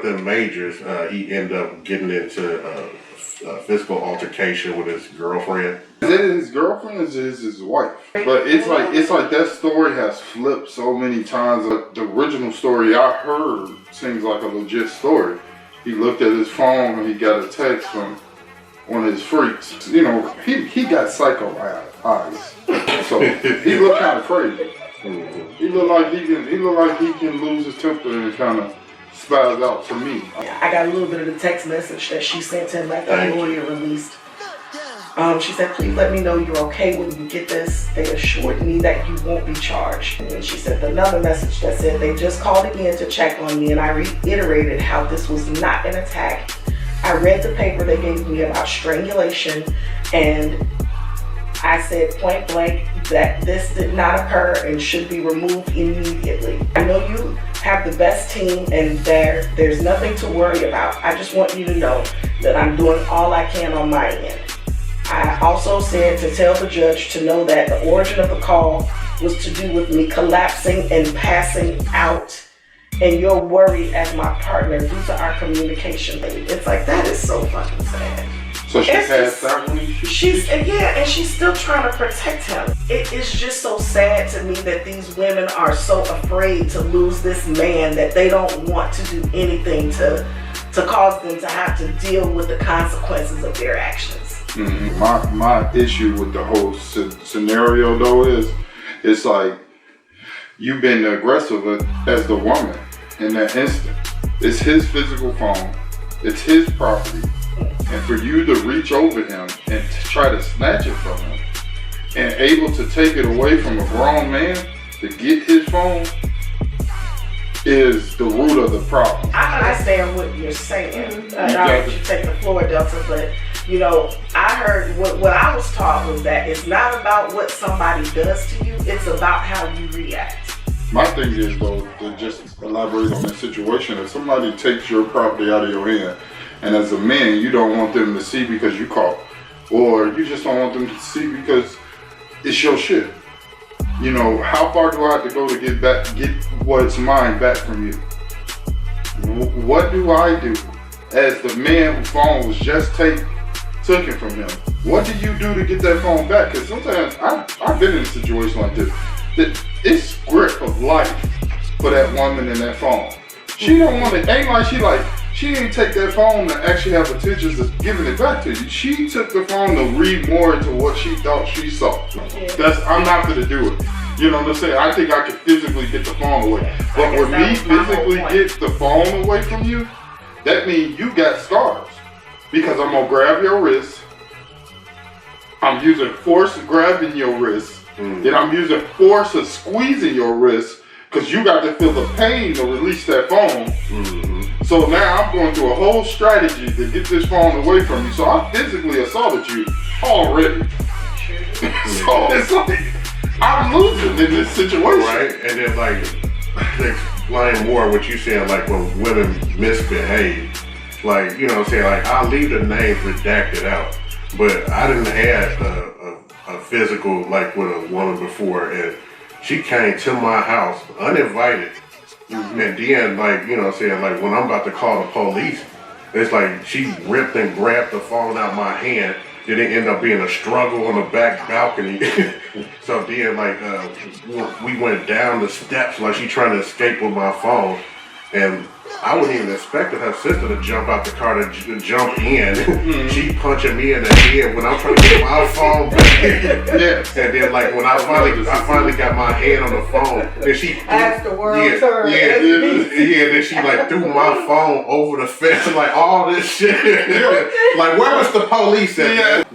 Jonathan Majors, he ended up getting into a physical altercation with his girlfriend. Is it his girlfriend or is it his wife? But it's like that story has flipped so many times. The original story I heard seems like a legit story. He looked at his phone and he got a text from one of his freaks. You know, he got psycho eyes, so he looked kind of crazy. He looked like he can lose his temper and kind of spaz out to me. I got a little bit of the text message that she sent to him after the lawyer released. She said, please let me know you're okay when you get this. They assured me that you won't be charged. And then she sent another message that said they just called again to check on me, and I reiterated how this was not an attack. I read the paper they gave me about strangulation, and I said point blank that this did not occur and should be removed immediately. I know you have the best team and there's nothing to worry about. I just want you to know that I'm doing all I can on my end. I also said to tell the judge to know that the origin of the call was to do with me collapsing and passing out, and your worry as my partner due to our communication. It's like, that is so fucking sad. So she passed out when she's still trying to protect him. It is just so sad to me that these women are so afraid to lose this man that they don't want to do anything to cause them to have to deal with the consequences of their actions. Mm-hmm. My issue with the whole scenario though is, it's like you've been aggressive as the woman in that instant. It's his physical phone. It's his property. And for you to reach over him and to try to snatch it from him and able to take it away from a grown man to get his phone is the root of the problem. I understand what you're saying. I you take the floor, Delta, but you know, I heard what I was taught was that it's not about what somebody does to you, it's about how you react. My thing is though, to just elaborate on that situation, if somebody takes your property out of your hand, and as a man, you don't want them to see because you caught, or you just don't want them to see because it's your shit. You know, how far do I have to go to get what's mine back from you? What do I do as the man whose phone was just taken from him? What do you do to get that phone back? Because sometimes I've been in a situation like this. It's grip of life for that woman and that phone. She don't want it. Ain't like she didn't take that phone to actually have intentions of giving it back to you. She took the phone to read more into what she thought she saw. I'm not gonna do it. You know what I'm saying? I think I can physically get the phone away. But when me physically get the phone away from you, that means you got scars. Because I'm gonna grab your wrist. I'm using force grabbing your wrist. Then I'm using force of squeezing your wrist. Because you got to feel the pain to release that phone. So now I'm going through a whole strategy to get this phone away from you. So I physically assaulted you already. So it's like, I'm losing in this situation. Right, and then like, to explain more what you said, like when women misbehave, like, you know what I'm saying, like I'll leave the name redacted out, but I didn't have a physical like with a woman before, and she came to my house uninvited. And then, like, you know what I'm saying, like when I'm about to call the police, it's like she ripped and grabbed the phone out of my hand. Then it ended up being a struggle on the back balcony. So then, like, we went down the steps like she trying to escape with my phone. And I wouldn't even expect her sister to jump out the car to jump in. She punching me in the head when I'm trying to get my phone back. And then like when I finally got my hand on the phone, then she as the world turned. Then she like threw my phone over the fence, like all this shit. Like where was the police at?